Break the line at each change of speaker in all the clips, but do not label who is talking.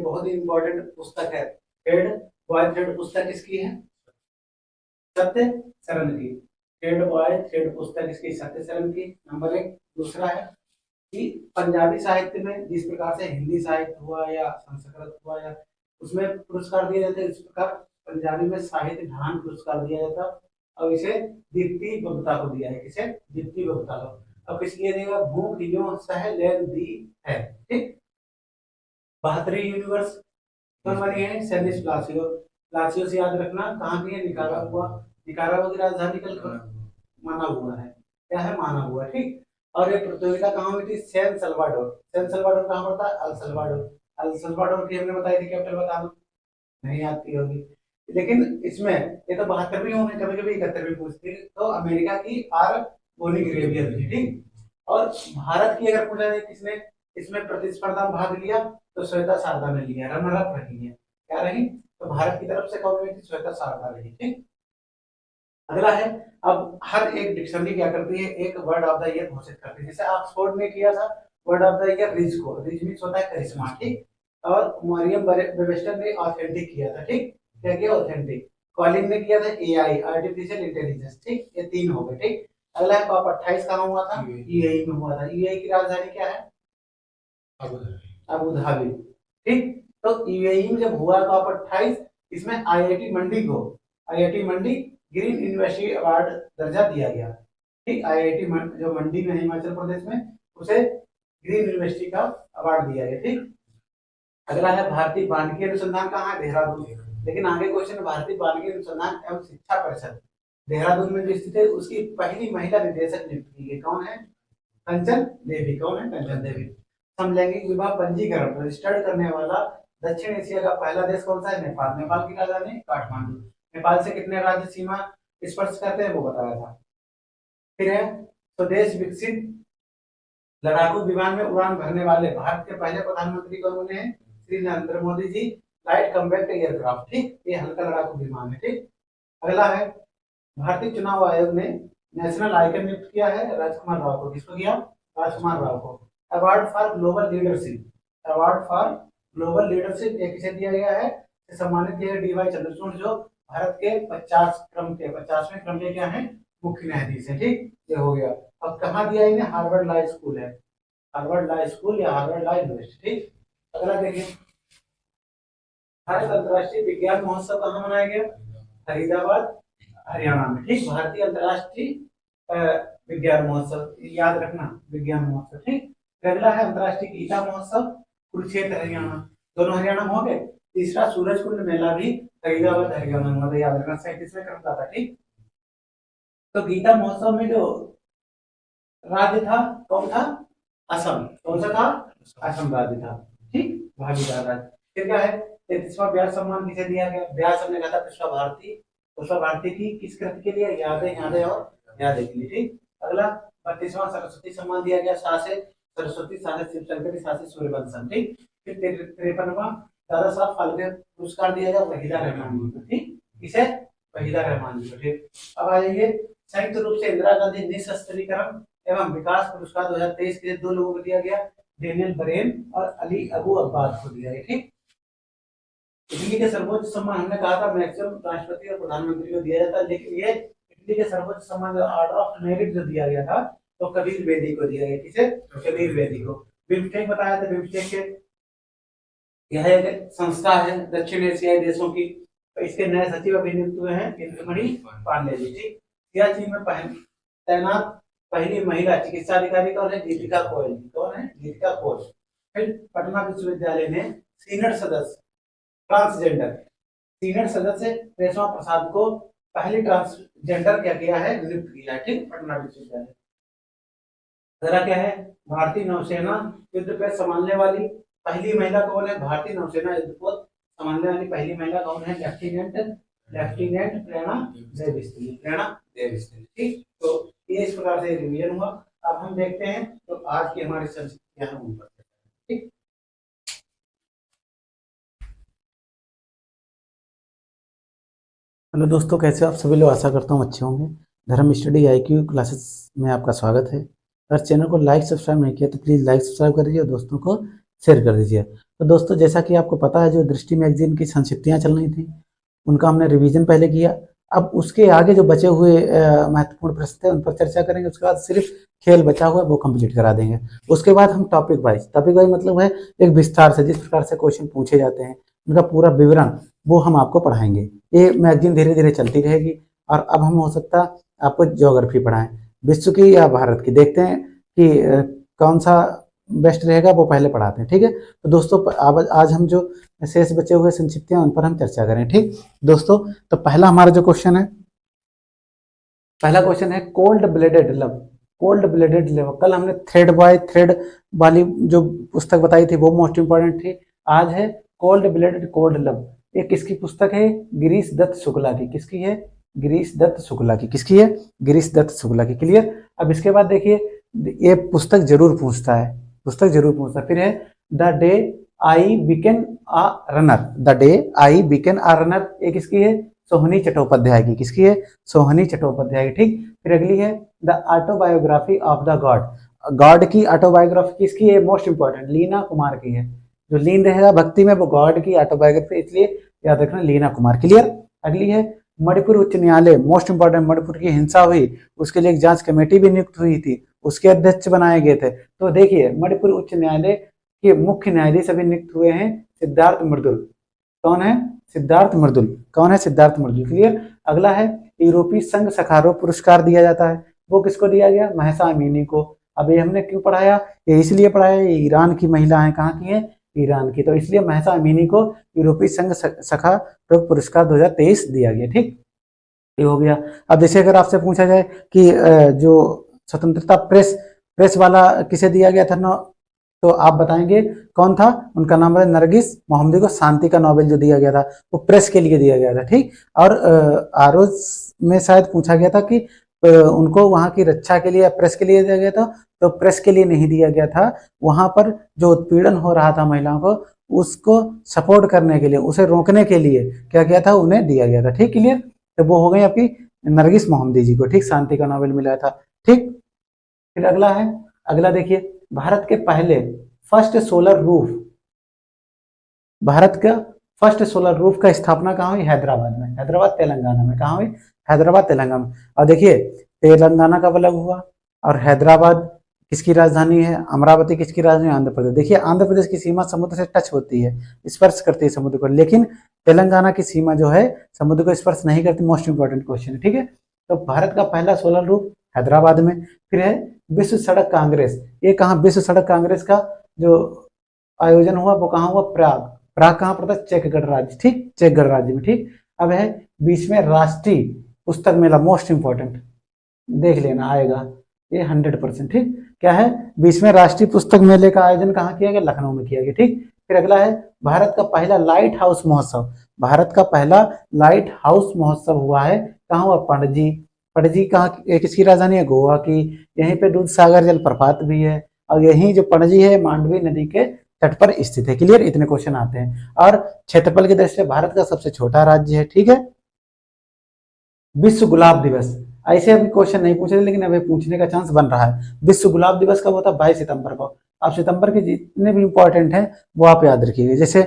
बहुत ही इंपॉर्टेंट पुस्तक है। थ्रेड बॉय थ्रेड पुस्तक किसकी है? सत्य सरन की। थ्रेड बॉय थ्रेड पुस्तक इसकी सत्य सरन की, नंबर 1। दूसरा है कि पंजाबी साहित्य में जिस प्रकार से हिंदी साहित्य हुआ या संस्कृत हुआ या उसमें पुरस्कार दिए जाते हैं, इस प्रकार पंजाबी में साहित्य ढान पुरस्कार दिया जाता, अब इसे दीप्ति गुप्ता को दिया है। किसे? दीप्ति गुप्ता को। अब किस लिए देगा? भूख यो सह लेन दी है। ठीक। 72 यूनिवर्स कौन बनी है? सेनिस प्लासियो। प्लासियो से याद रखना कहाँ की है? निकारागुआ। निकारागुआ की राजधानी कल माना हुआ है। क्या है? माना हुआ। ठीक। और ये प्रतियोगिता कहाँ हुई थी? San Salvador. सैन सल्वाडोर कहाँ पड़ता है? El Salvador. अल सल्वाडोर की हमने बताई थी कैपिटल, बता दो, नहीं आती होगी। लेकिन इसमें ये तो 72वीं होंगे, कभी कभी 71वीं पूछती है, तो अमेरिका की आर बोनीग्रेवियर थी। ठीक। और भारत की अगर पूछा जाए किसने इसमें प्रतिस्पर्धा में भाग लिया, तो श्वेता शारदा ने लिया, रनर अप रही है। क्या रही? तो भारत की तरफ से कौन हुई थी? श्वेता शारदा रही। ठीक। अगला है, अब हर एक डिक्शनरी क्या करती है? एक वर्ड ऑफ द ईयर घोषित करती है। जैसे ऑक्सफोर्ड ने किया था word of the year rich को, रिच मीन्स होता है करिश्मा। ठीक। और मरियम वेबस्टर ने ऑथेंटिक किया था। ठीक। क्या किया? ऑथेंटिक। कॉलिन ने किया था एआई, आर्टिफिशियल इंटेलिजेंस। ठीक। ये 3 हो गए। ठीक। अगला है कॉप 28 कहाँ हुआ था? यूएई में हुआ था। यूएई की राजधानी क्या है? Abu Dhabi. ठीक। तो यूएई में जब हुआ कॉप 28, इसमें आईआईटी मंडी को, आईआईटी मंडी ग्रीन यूनिवर्सिटी अवार्ड दर्जा दिया गया। ठीक। आईआईटी जो मंडी में हिमाचल प्रदेश में, उसे ग्रीन यूनिवर्सिटी का अवार्ड दिया गया। ठीक। अगला है भारतीय वानिकी अनुसंधान कहाँ है? देहरादून। लेकिन आगे क्वेश्चन है भारतीय वानिकी अनुसंधान एवं शिक्षा परिषद देहरादून में जो स्थित है, उसकी पहली महिला निदेशक नियुक्त की गई। कौन है? कंचन देवी। कौन है? कंचन देवी। समलैंगिक विवाह पंजीकरण रजिस्टर्ड करने वाला दक्षिण एशिया का पहला देश कौन सा है? नेपाल। नेपाल की राजधानी काठमांडू। नेपाल से कितने राज्य सीमा स्पर्श करते हैं वो बताया था। फिर है स्वदेश विकसित लड़ाकू विमान में उड़ान भरने वाले भारत के पहले प्रधानमंत्री कौन बने हैं? Shri Narendra Modi ji. Light combat aircraft. ठीक। ये हल्का लड़ाकू विमान है। ठीक। अगला है भारतीय चुनाव आयोग ने नेशनल आइकन नियुक्त किया है राजकुमार राव को। किसको किया? राजकुमार राव को। Award for global leadership, award for global leadership ये किसे दिया गया है? सम्मानित किया डीवाई चंद्रचूड़, जो भारत के 50वें क्रम के क्या है? मुख्य न्यायाधीश है। ठीक। ये हो गया। अब कहाँ दिया इन्हें? हार्वर्ड लॉ स्कूल है, हार्वर्ड लॉ स्कूल या हार्वर्ड लॉ यूनिवर्सिटी। ठीक। अगला देखिए, भारत अंतर्राष्ट्रीय विज्ञान महोत्सव कहाँ मनाया गया? फरीदाबाद हरियाणा में। ठीक। भारतीय अंतर्राष्ट्रीय विज्ञान महोत्सव, याद रखना विज्ञान महोत्सव। ठीक। अगला है अंतर्राष्ट्रीय गीता महोत्सव कुरुक्षेत्र हरियाणा, दोनों हरियाणा में हो गए। तीसरा सूरजकुंड मेला भी फरीदाबाद हरियाणा में होता है, याद रखना 37वें क्रम का था। ठीक। तो गीता महोत्सव में जो राज्य था कौन था? असम। कौन सा था? असम राज्य था। ठीक। भागीदार राज्य। फिर क्या है? 33वां व्यास सम्मान किसे दिया गया? व्यास हमने कहा था पुष्पा भारती, पुष्पा भारती की किस कृति के लिए? यादें यादें और यादें के लिए। ठीक। अगला 32वां सरस्वती सम्मान दिया गया, शासित सरस्वती, शासित शिवशंकरी, शासित सूर्यवंशम। ठीक। फिर 53वां दादा साहब फाल्के पुरस्कार दिया गया वहीदा रहमान जी को। ठीक। किसे? वहीदा रहमान जी को। ठीक। अब आ जाइए, संयुक्त रूप से इंदिरा गांधी निशस्त्रीकरण एवं विकास पुरस्कार 2023 के लिए 2 लोगों को दिया गया, डेनियल बरेन और अली अबू अब्बास को दिया गया। ठीक। इटली के सर्वोच्च सम्मान हमने कहा था मैक्सिमम राष्ट्रपति और प्रधानमंत्री को दिया जाता है, लेकिन ये इटली के सर्वोच्च सम्मान ऑर्डर ऑफ मेरिट जो दिया गया था, तो कबीर बेदी को दिया गया। किसे? कबीर बेदी को। बिम्स्टेक बताया था, बिम्स्टेक के यह एक संस्था है दक्षिण एशियाई देशों की, तो इसके नए सचिव अभी नियुक्त हुए हैं इंद्रमणि पांडे जी। ठीक। सियाचिन में तैनात पहली महिला चिकित्सा अधिकारी कौन है? दीपिका कोयल। कौन है? दीपिका कोयल। फिर पटना विश्वविद्यालय ने सीनेट सदस्य ट्रांसजेंडर, सीनेट सदस्य रेशमा प्रसाद को पहली ट्रांसजेंडर क्या किया है? नियुक्त किया है। ठीक। पटना विश्वविद्यालय। अगला क्या है? भारतीय नौसेना युद्ध पे संभालने वाली पहली महिला कौन है? भारतीय नौसेना युद्ध को संभालने वाली पहली महिला कौन है? लेफ्टिनेंट प्रेरणा देविस्त्री। प्रेरणा देविस्त्री। ठीक। तो ये इस प्रकार से रिवीजन हुआ। अब हम देखते हैं तो आज की हमारी संस्कृति है ऊपर। ठीक। हेलो दोस्तों, कैसे हो आप सभी लोग? आशा करता हूँ अच्छे होंगे। धर्म स्टडी IQ क्लासेस में आपका स्वागत है। अगर चैनल को लाइक सब्सक्राइब नहीं किया तो प्लीज़ लाइक सब्सक्राइब कर दीजिए और दोस्तों को शेयर कर दीजिए। तो दोस्तों जैसा कि आपको पता है, जो दृष्टि मैगजीन की संक्षिप्तियाँ चल रही थी उनका हमने रिवीजन पहले किया। अब उसके आगे जो बचे हुए महत्वपूर्ण प्रश्न थे उन पर चर्चा करेंगे। उसके बाद सिर्फ खेल बचा हुआ है वो कंप्लीट करा देंगे। उसके बाद हम टॉपिक वाइज मतलब है एक विस्तार से जिस प्रकार से क्वेश्चन पूछे जाते हैं उनका पूरा विवरण वो हम आपको पढ़ाएंगे। ये मैगजीन धीरे धीरे चलती रहेगी। और अब हम हो सकता आपको ज्योग्राफी पढ़ाएं, विश्व की या भारत की, देखते हैं कि कौन सा बेस्ट रहेगा, वो पहले पढ़ाते हैं। ठीक है, तो दोस्तों आज हम जो शेष बचे हुए संक्षिप्तियां उन पर हम चर्चा करें। ठीक दोस्तों, तो पहला हमारा जो क्वेश्चन है, पहला क्वेश्चन है cold blooded love. Cold blooded love, कल हमने थ्रेड बाय थ्रेड वाली जो पुस्तक बताई थी वो मोस्ट इंपॉर्टेंट थी। आज है कोल्ड ब्लेडेड कोल्ड लव। ये किसकी पुस्तक है? गिरीश दत्त शुक्ला की। किसकी है? गिरीश दत्त शुक्ला की। किसकी है? गिरीश दत्त शुक्ला की। क्लियर। अब इसके बाद देखिए, ये पुस्तक जरूर पूछता है, पुस्तक जरूर पूछता है। फिर है the day I became a runner. The day I became a runner, ये किसकी है? सोहनी चट्टोपाध्याय की। किसकी है? सोहनी चट्टोपाध्याय की। ठीक। फिर अगली है the autobiography of the God. God की ऑटोबायोग्राफी किसकी है? मोस्ट इंपॉर्टेंट, लीना कुमार की है। जो लीन रहेगा भक्ति में वो गॉड की ऑटोबायोग्राफी, इसलिए याद रखना लीना कुमार। क्लियर। अगली है मणिपुर उच्च न्यायालय, मोस्ट इंपॉर्टेंट, मणिपुर की हिंसा हुई उसके लिए एक जांच कमेटी भी नियुक्त हुई थी, उसके अध्यक्ष बनाए गए थे। तो देखिए मणिपुर उच्च न्यायालय के मुख्य न्यायाधीश अभी नियुक्त हुए हैं सिद्धार्थ मृदुल। कौन है? सिद्धार्थ मृदुल। कौन है? सिद्धार्थ मृदुल। क्लियर। अगला है यूरोपीय संघ सखारोव पुरस्कार दिया जाता है, वो किसको दिया गया? महसा अमीनी को। अब ये हमने क्यों पढ़ाया? ये इसलिए पढ़ाया, ये ईरान की महिला है। कहाँ की है? ईरान की। तो इसलिए महसा अमीनी को यूरोपीय संघ सखारोव पुरस्कार 2023 दिया गया। ठीक, ये हो गया। अब जैसे अगर आपसे पूछा जाए कि जो स्वतंत्रता प्रेस वाला किसे दिया गया था ना, तो आप बताएंगे कौन था? उनका नाम है नरगिस मोहम्मदी को शांति का नोबेल जो दिया गया था वो प्रेस के लिए दिया गया था। ठीक। और आरोज में शायद पूछा गया था कि उनको वहां की रक्षा के लिए प्रेस के लिए दिया गया था, तो प्रेस के लिए नहीं दिया गया था। वहां पर जो उत्पीड़न हो रहा था महिलाओं को, उसको सपोर्ट करने के लिए, उसे रोकने के लिए क्या किया था? उन्हें दिया गया था। ठीक। क्लियर। तो वो हो गई आपकी नरगिस मोहम्मदी जी को। ठीक, शांति का नोबेल मिला था। ठीक। फिर अगला है, अगला देखिए, भारत के पहले फर्स्ट सोलर रूफ, भारत का फर्स्ट सोलर रूफ का स्थापना कहाँ हुई? हैदराबाद में। हैदराबाद तेलंगाना में। कहाँ हुई? हैदराबाद तेलंगाना में। और देखिए तेलंगाना कब अलग हुआ और हैदराबाद किसकी राजधानी है? अमरावती किसकी राजधानी? आंध्र प्रदेश। देखिए आंध्र प्रदेश की सीमा समुद्र से टच होती है, स्पर्श करती है समुद्र को, लेकिन तेलंगाना की सीमा जो है समुद्र को स्पर्श नहीं करती। मोस्ट इंपॉर्टेंट क्वेश्चन है। ठीक है, तो भारत का पहला सोलर रूफ हैदराबाद में। फिर है विश्व सड़क कांग्रेस। ये कहाँ? विश्व सड़क कांग्रेस का जो आयोजन हुआ वो कहाँ हुआ? प्राग। प्राग कहाँ पड़ता है? चेक गणराज्य। ठीक, चेक गणराज्य में। ठीक। अब है बीच में राष्ट्रीय पुस्तक मेला, मोस्ट इंपॉर्टेंट, देख लेना आएगा ये 100%। ठीक, क्या है? बीच में राष्ट्रीय पुस्तक मेले का आयोजन कहाँ किया गया? लखनऊ में किया गया। ठीक। फिर अगला है भारत का पहला लाइट हाउस महोत्सव। भारत का पहला लाइट हाउस महोत्सव हुआ है, कहाँ हुआ? पणजी। पणजी कहाँ, किसकी राजधानी है? गोवा की। यहीं पे दूध सागर जलप्रपात भी है, और यही जो पणजी है मांडवी नदी के तट पर स्थित है। क्लियर। इतने क्वेश्चन आते हैं। और क्षेत्रफल की दृष्टि से भारत का सबसे छोटा राज्य है। ठीक है। विश्व गुलाब दिवस, ऐसे अभी क्वेश्चन नहीं पूछे थे लेकिन अभी पूछने का चांस बन रहा है। विश्व गुलाब दिवस कब होता है? 22 सितंबर को। आप सितंबर के जितने भी इंपॉर्टेंट हैं वो आप याद रखिएगा। जैसे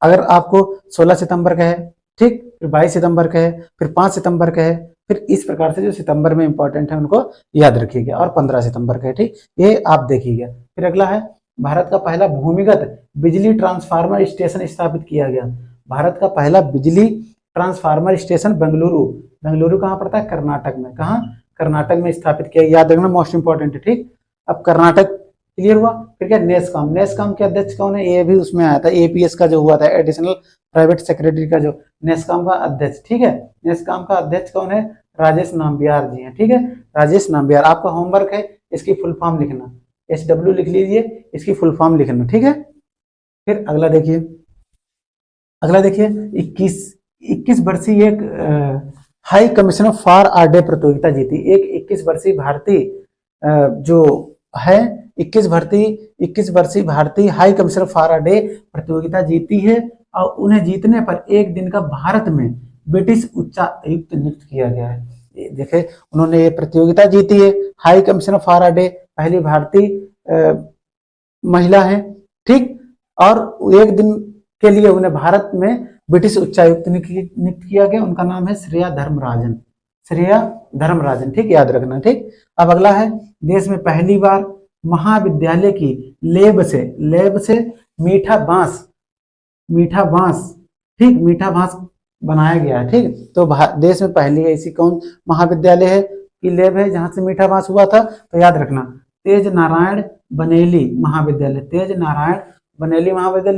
अगर आपको 16 सितंबर का है, ठीक, फिर 22 सितंबर का है, फिर 5 सितंबर का है, फिर इस प्रकार से जो सितंबर में इंपॉर्टेंट है उनको याद रखिएगा। और 15 सितंबर का है। ठीक, ये आप देखिएगा। फिर अगला है भारत का पहला भूमिगत बिजली ट्रांसफार्मर स्टेशन स्थापित किया गया। भारत का पहला बिजली ट्रांसफार्मर स्टेशन बेंगलुरु। बेंगलुरु कहाँ पड़ता है? कर्नाटक में। कहाँ? कर्नाटक में स्थापित किया। याद रखना, मोस्ट इंपॉर्टेंट है। ठीक, अब कर्नाटक क्लियर हुआ। फिर क्या? नेस्कॉम। नेस्कॉम के अध्यक्ष कौन है? ये भी उसमें आया था, एपीएस का जो हुआ था, एडिशनल प्राइवेट सेक्रेटरी का जो नेस्कॉम का अध्यक्ष। ठीक है, नेस्कॉम का अध्यक्ष कौन है? राजेश नाम्बियार जी हैं। ठीक है, राजेश नाम्बियार। आपका होमवर्क है इसकी फुल फॉर्म लिखना, SW लिख लीजिए, इसकी फुल फॉर्म लिखना। ठीक है। फिर अगला देखिए, अगला देखिए 21 वर्षीय एक high commissioner for a day प्रतियोगिता जीती। एक 21 वर्षीय भारतीय जो है 21 वर्षीय भारतीय high commissioner for a day प्रतियोगिता जीती है, और उन्हें जीतने पर एक दिन का भारत में ब्रिटिश उच्चायुक्त नियुक्त किया गया है। देखे, उन्होंने ये प्रतियोगिता जीती है, high commissioner for a day, पहली भारतीय महिला है। ठीक, और एक दिन के लिए उन्हें भारत में ब्रिटिश उच्चायुक्त नियुक्त किया गया। उनका नाम है श्रेया धर्मराजन। श्रेया धर्मराजन, ठीक, याद रखना। ठीक, अब अगला है, देश में पहली बार महाविद्यालय की लेब से मीठा बांस, ठीक, मीठा बांस बनाया गया है। ठीक, तो देश में पहली ऐसी कौन महाविद्यालय है कि लेब है जहां से मीठा बांस हुआ था? तो याद रखना, तेज नारायण बनेली महाविद्यालय।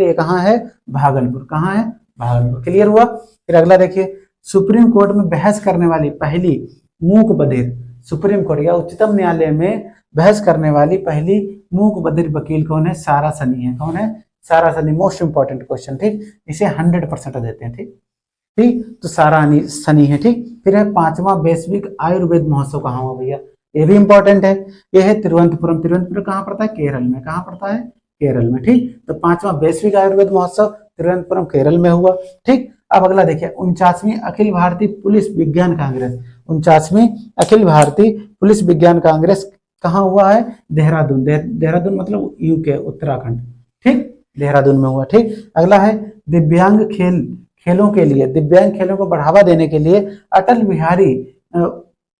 ये कहाँ है? भागलपुर। कहाँ है? भागलपुर। क्लियर हुआ? फिर अगला देखिए, सुप्रीम कोर्ट में बहस करने वाली पहली मूक बधिर, सुप्रीम कोर्ट या उच्चतम न्यायालय में बहस करने वाली पहली मूक बधिर वकील कौन है? सारा सनी है। कौन है? सारा सनी। मोस्ट इंपॉर्टेंट क्वेश्चन, ठीक, इसे 100% देते हैं। ठीक, तो सारा सनी है। ठीक, फिर है 5वां वैश्विक आयुर्वेद महोत्सव कहाँ हुआ भैया? ये भी इंपॉर्टेंट है। ये है तिरुवनंतपुरम। तिरुवनंतपुरम कहाँ पड़ता है? केरल में। कहाँ पड़ता है? केरल में। ठीक, तो 5वां वैश्विक आयुर्वेद महोत्सव तिरुवनंतपुरम केरल में हुआ। ठीक, अब अगला देखिए, 49वीं अखिल भारतीय पुलिस विज्ञान कांग्रेस। 49वीं अखिल भारतीय पुलिस विज्ञान कांग्रेस कहाँ हुआ है? देहरादून। देहरादून मतलब यूके, उत्तराखंड। ठीक, देहरादून में हुआ। ठीक, अगला है, दिव्यांग खेलों को बढ़ावा देने के लिए अटल बिहारी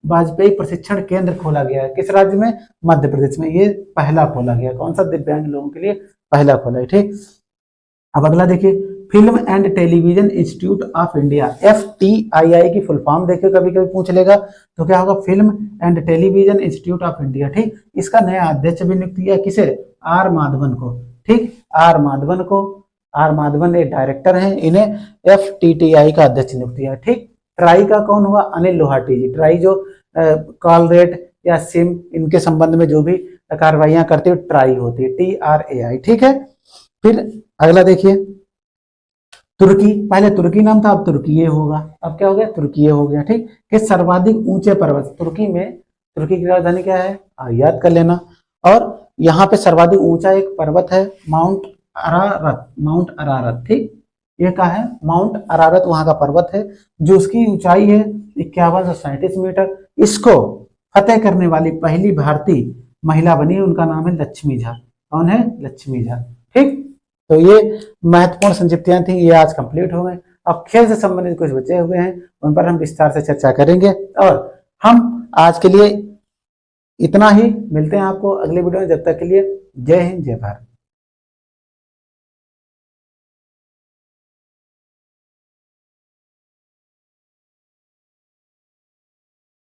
वाजपेयी प्रशिक्षण केंद्र खोला गया है। किस राज्य में? मध्य प्रदेश में। ये पहला खोला गया। कौन सा? दिव्यांग लोगों के लिए पहला खोला है। ठीक, अब अगला देखिए, film and television institute of India, FTII की फुल फॉर्म देखिए, कभी कभी पूछ लेगा, तो क्या होगा? Film and television institute of India. ठीक, इसका नया अध्यक्ष भी नियुक्त किया। किसे? R माधवन को। ठीक, आर माधवन एक डायरेक्टर हैं, इन्हें FTTI का अध्यक्ष नियुक्त किया। ठीक, ट्राई का कौन हुआ? अनिल लोहाटी जी। ट्राई जो कॉल रेट या सिम इनके संबंध में जो भी कार्रवाइयां करती है, ट्राई होती है, TRAI। ठीक है, फिर अगला देखिए, तुर्की। पहले तुर्की नाम था, अब तुर्कीये होगा। अब क्या हो गया? तुर्कीये हो गया। ठीक, कि सर्वाधिक ऊंचे पर्वत तुर्की की राजधानी क्या है? याद कर लेना। और यहाँ पे सर्वाधिक ऊंचा एक पर्वत है, माउंट अरारत। ठीक, ये क्या है? माउंट अरारत वहां का पर्वत है, जो उसकी ऊंचाई है 5137 मीटर। इसको फतेह करने वाली पहली भारतीय महिला बनी, उनका नाम है लक्ष्मी झा। कौन है? लक्ष्मी झा। ठीक, तो ये महत्वपूर्ण संक्षिप्तियां थी, ये आज कंप्लीट हो गए। अब खेल से संबंधित कुछ बचे हुए हैं, उन पर हम विस्तार से चर्चा करेंगे। और हम आज के लिए इतना ही, मिलते हैं आपको अगले वीडियो में। जब तक के लिए जय हिंद, जय भारत।